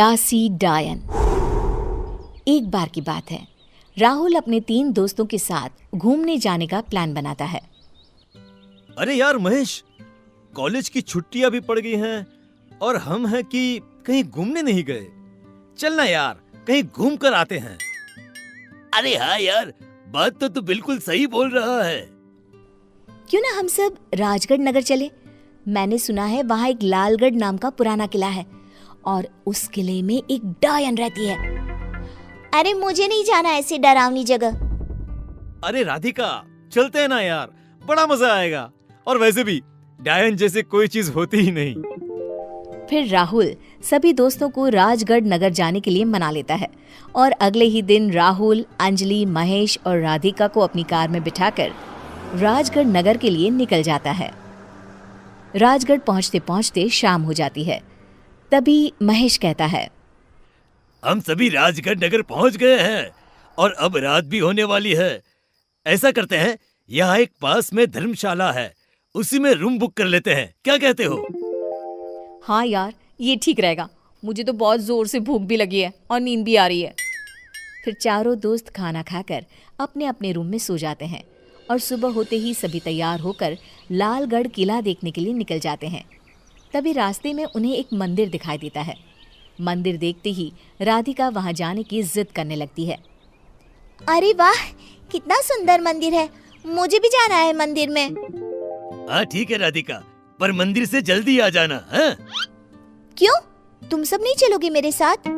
प्यासी डायन। एक बार की बात है, राहुल अपने 3 दोस्तों के साथ घूमने जाने का प्लान बनाता है। अरे यार महेश, कॉलेज की छुट्टियां भी पड़ गई हैं और हम हैं कि कहीं घूमने नहीं गए। चलना यार, कहीं घूम कर आते हैं। अरे हाँ यार, बात तो तू बिल्कुल सही बोल रहा है। क्यों ना हम सब राजगढ़ नगर चले। मैंने सुना है वहाँ एक लालगढ़ नाम का पुराना किला है और उस किले में एक डायन रहती है। अरे मुझे नहीं जाना ऐसी डरावनी जगह। अरे राधिका, चलते हैं ना यार, बड़ा मजा आएगा। और वैसे भी डायन जैसे कोई चीज होती ही नहीं। फिर राहुल सभी दोस्तों को राजगढ़ नगर जाने के लिए मना लेता है और अगले ही दिन राहुल, अंजलि, महेश और राधिका को अपनी कार में बिठाकर राजगढ़ नगर के लिए निकल जाता है। राजगढ़ पहुंचते पहुंचते शाम हो जाती है। तभी महेश कहता है, हम सभी राजगढ़ नगर पहुंच गए हैं और अब रात भी होने वाली है। ऐसा करते हैं, यहाँ एक पास में धर्मशाला है, उसी में रूम बुक कर लेते हैं। क्या कहते हो? हाँ यार, ये ठीक रहेगा। मुझे तो बहुत जोर से भूख भी लगी है और नींद भी आ रही है। फिर चारों दोस्त खाना खाकर अपने अपने रूम में सो जाते हैं और सुबह होते ही सभी तैयार होकर लालगढ़ किला देखने के लिए निकल जाते हैं। तभी रास्ते में उन्हें एक मंदिर दिखाई देता है। मंदिर देखते ही राधिका वहां जाने की जिद करने लगती है। अरे वाह, कितना सुंदर मंदिर है, मुझे भी जाना है मंदिर में। हाँ ठीक है राधिका, पर मंदिर से जल्दी आ जाना। हाँ? क्यों, तुम सब नहीं चलोगे मेरे साथ?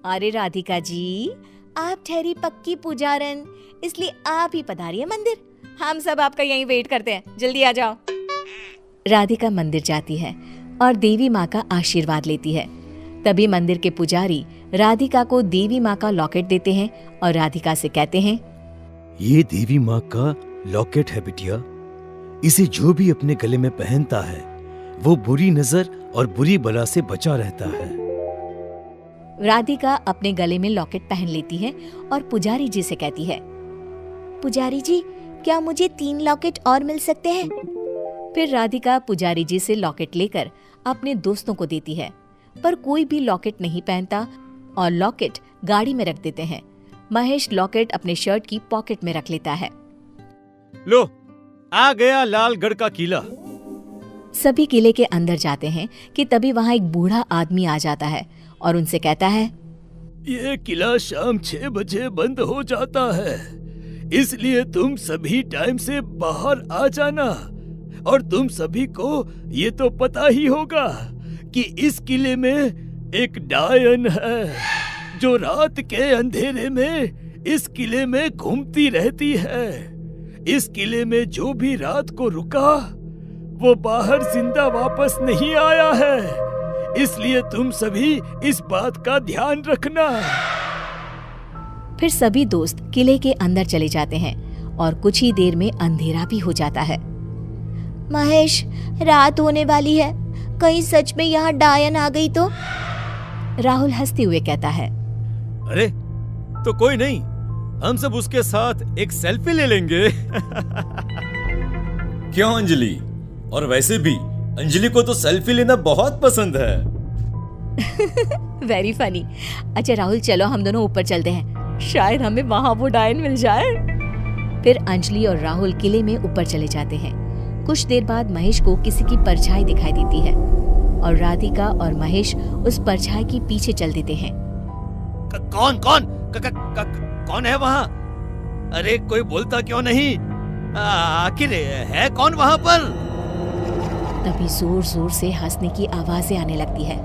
अरे राधिका जी, आप ठहरी पक्की पुजारन, इसलिए आप ही पधारिए मंदिर। हम सब आपका यहीं वेट करते हैं, जल्दी आ जाओ। राधिका मंदिर जाती है और देवी माँ का आशीर्वाद लेती है। तभी मंदिर के पुजारी राधिका को देवी माँ का लॉकेट देते हैं और राधिका से कहते हैं, ये देवी माँ का लॉकेट है बिटिया। इसे जो भी अपने गले में पहनता है वो बुरी नजर और बुरी बला से बचा रहता है। राधिका अपने गले में लॉकेट पहन लेती है और पुजारी जी से कहती है, पुजारी जी, क्या मुझे 3 लॉकेट और मिल सकते हैं? फिर राधिका पुजारी जी से लॉकेट लेकर अपने दोस्तों को देती है, पर कोई भी लॉकेट नहीं पहनता और लॉकेट गाड़ी में रख देते हैं। महेश लॉकेट अपने शर्ट की पॉकेट में रख लेता है। लो, आ गया लालगढ़ का किला। सभी किले के अंदर जाते हैं कि तभी वहाँ एक बूढ़ा आदमी आ जाता है और उनसे कहता है, ये किला शाम 6 बजे बंद हो जाता है, इसलिए तुम सभी टाइम से बाहर आ जाना। और तुम सभी को ये तो पता ही होगा कि इस किले में एक डायन है जो रात के अंधेरे में इस किले में घूमती रहती है। इस किले में जो भी रात को रुका वो बाहर जिंदा वापस नहीं आया है, इसलिए तुम सभी इस बात का ध्यान रखना। फिर सभी दोस्त किले के अंदर चले जाते हैं और कुछ ही देर में अंधेरा भी हो जाता है। महेश, रात होने वाली है, कहीं सच में यहाँ डायन आ गई तो? राहुल हंसते हुए कहता है, अरे तो कोई नहीं, हम सब उसके साथ एक सेल्फी ले लेंगे। क्यों अंजलि? और वैसे भी अंजलि को तो सेल्फी लेना बहुत पसंद है। Very funny. अच्छा राहुल, चलो हम दोनों ऊपर चलते हैं, शायद हमें वहाँ वो डायन मिल जाए। फिर अंजलि और राहुल किले में ऊपर चले जाते हैं। कुछ देर बाद महेश को किसी की परछाई दिखाई देती है और राधिका और महेश उस परछाई के पीछे चल देते हैं। कौन कौन कौन है वहाँ? अरे कोई बोलता क्यों नहीं? आखिर है कौन वहाँ पर? तभी जोर जोर से हंसने की आवाजें आने लगती है।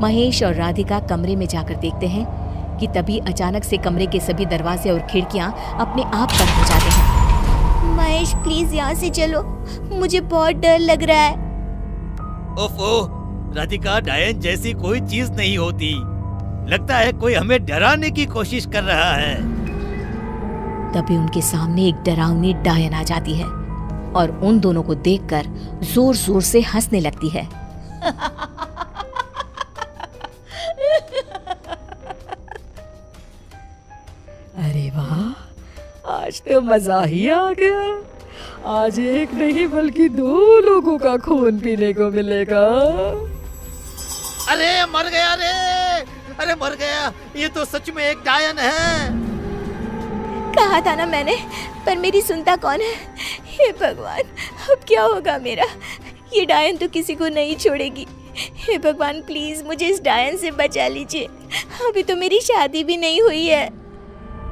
महेश और राधिका कमरे में जाकर देखते हैं कि तभी अचानक से कमरे के सभी दरवाजे और खिड़कियां अपने आप बंद हो जाते हैं। महेश प्लीज यहाँ से चलो, मुझे बहुत डर लग रहा है। ओफो, राधिका, डायन जैसी कोई चीज नहीं होती। लगता है कोई हमें डराने की कोशिश कर रहा है। तभी उनके सामने एक डरावनी डायन आ जाती है और उन दोनों को देखकर जोर जोर से हंसने लगती है। अरे वाह, आज तो मजा ही आ गया। आज एक नहीं बल्कि 2 लोगों का खून पीने को मिलेगा। अरे मर गया रे! अरे मर गया, ये तो सच में एक डायन है। कहा था ना मैंने, पर मेरी सुनता कौन है। हे भगवान, अब क्या होगा मेरा। ये डायन तो किसी को नहीं छोड़ेगी। हे भगवान, प्लीज मुझे इस डायन से बचा लीजिए। अभी तो मेरी शादी भी नहीं हुई है।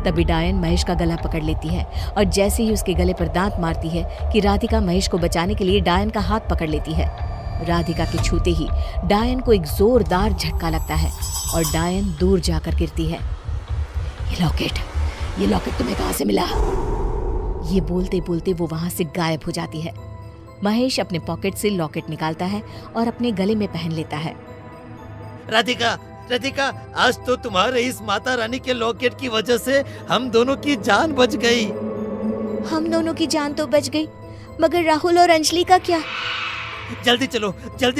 तभी डायन महेश का गला पकड़ लेती है और जैसे ही उसके गले पर दांत मारती है कि राधिका महेश को बचाने के लिए डायन का हाथ पकड़ लेती है। राधिका के छूते ही डायन को एक जोरदार झटका लगता है और डायन दूर जाकर गिरती है। ये लॉकेट तुम्हें कहाँ से मिला? ये बोलते बोलते वो वहां से गायब हो जाती है। महेश अपने पॉकेट से लॉकेट निकालता है और अपने गले में पहन लेता है। राधिका, राधिका, आज तो तुम्हारे इस माता रानी के लॉकेट की वजह से हम दोनों की जान बच गई। हम दोनों की जान तो बच गई, मगर राहुल और अंजलि का क्या? जल्दी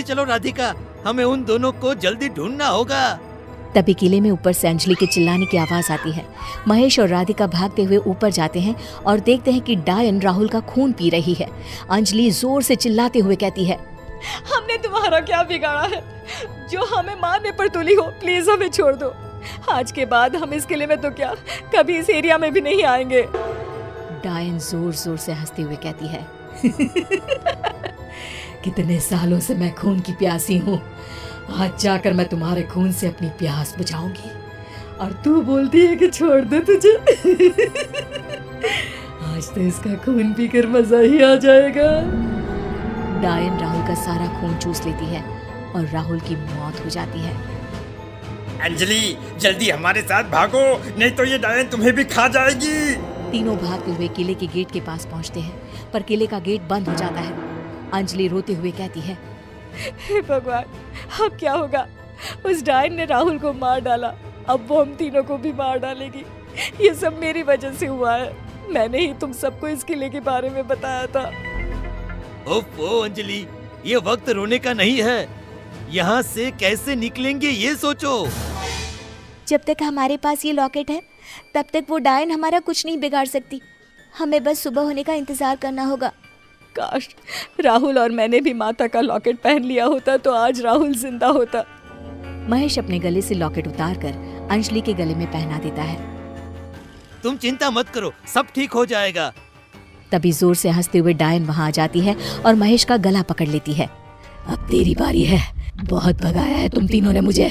चलो राधिका, हमें उन दोनों को जल्दी ढूंढना होगा। तभी किले में ऊपर से अंजलि के चिल्लाने की आवाज आती है। महेश और राधिका भागते हुए ऊपर जाते हैं और देखते हैं कि डायन राहुल का खून पी रही है। अंजलि जोर से चिल्लाते हुए कहती है, हमने तुम्हारा क्या बिगाड़ा है जो हमें मारने पर तुली हो? प्लीज हमें छोड़ दो। आज के बाद हम इस किले में तो क्या, कभी इस एरिया में भी नहीं आएंगे। डायन जोर जोर से हंसते हुए कहती है, कितने सालों से मैं खून की प्यासी हूँ, आज जाकर मैं तुम्हारे खून से अपनी प्यास बुझाऊंगी। और तू बोलती है कि छोड़ दे तुझे। आज तो इसका खून पीकर मजा ही आ जाएगा। डायन राहुल का सारा खून चूस लेती है और राहुल की मौत हो जाती है। अंजलि, जल्दी हमारे साथ भागो, नहीं तो ये डायन तुम्हें भी खा जाएगी। तीनों भागते हुए किले के गेट के पास पहुंचते हैं, पर किले का गेट बंद हो जाता है। अंजलि रोते हुए कहती है, हे भगवान, अब क्या होगा? उस डायन ने राहुल को मार डाला, अब वो हम तीनों को भी मार डालेगी। ये सब मेरी वजह से हुआ है। मैंने ही तुम सबको इस किले के बारे में बताया था। ओफो अंजलि, ये वक्त रोने का नहीं है। यहाँ से कैसे निकलेंगे ये सोचो। जब तक हमारे पास ये लॉकेट है तब तक वो डायन हमारा कुछ नहीं बिगाड़ सकती। हमें बस सुबह होने का इंतजार करना होगा। काश राहुल और मैंने भी माता का लॉकेट पहन लिया होता तो आज राहुल जिंदा होता। महेश अपने गले से लॉकेट उतारकर अंजलि के गले में पहना देता है। तुम चिंता मत करो, सब ठीक हो जाएगा। तभी जोर से हंसते हुए डायन वहां आ जाती है और महेश का गला पकड़ लेती है। अब तेरी बारी है, बहुत भगाया है तुम तीनों ने मुझे,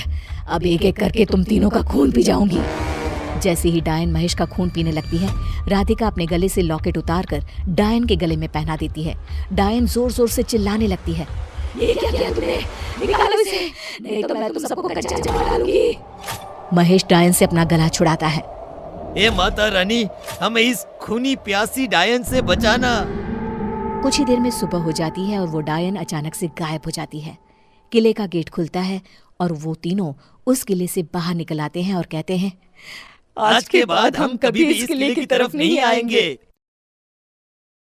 अब एक एक करके तुम तीनों का खून पी जाऊंगी। जैसे ही डायन महेश का खून पीने लगती है, राधिका अपने गले से लॉकेट उतारकर डायन के गले में पहना देती है। डायन जोर जोर से चिल्लाने लगती है, ये क्या किया तुमने? निकालो इसे, नहीं तो मैं तुम सबको कच्चा जला डालूंगी। महेश डायन से अपना गला छुड़ाता है। हे माता रानी, हमें इस खूनी प्यासी डायन से बचाना। कुछ ही देर में सुबह हो जाती है और वो डायन अचानक से गायब हो जाती है। किले का गेट खुलता है और वो तीनों उस किले से बाहर निकल आते हैं और कहते हैं, आज के बाद हम कभी भी इस किले की तरफ नहीं आएंगे।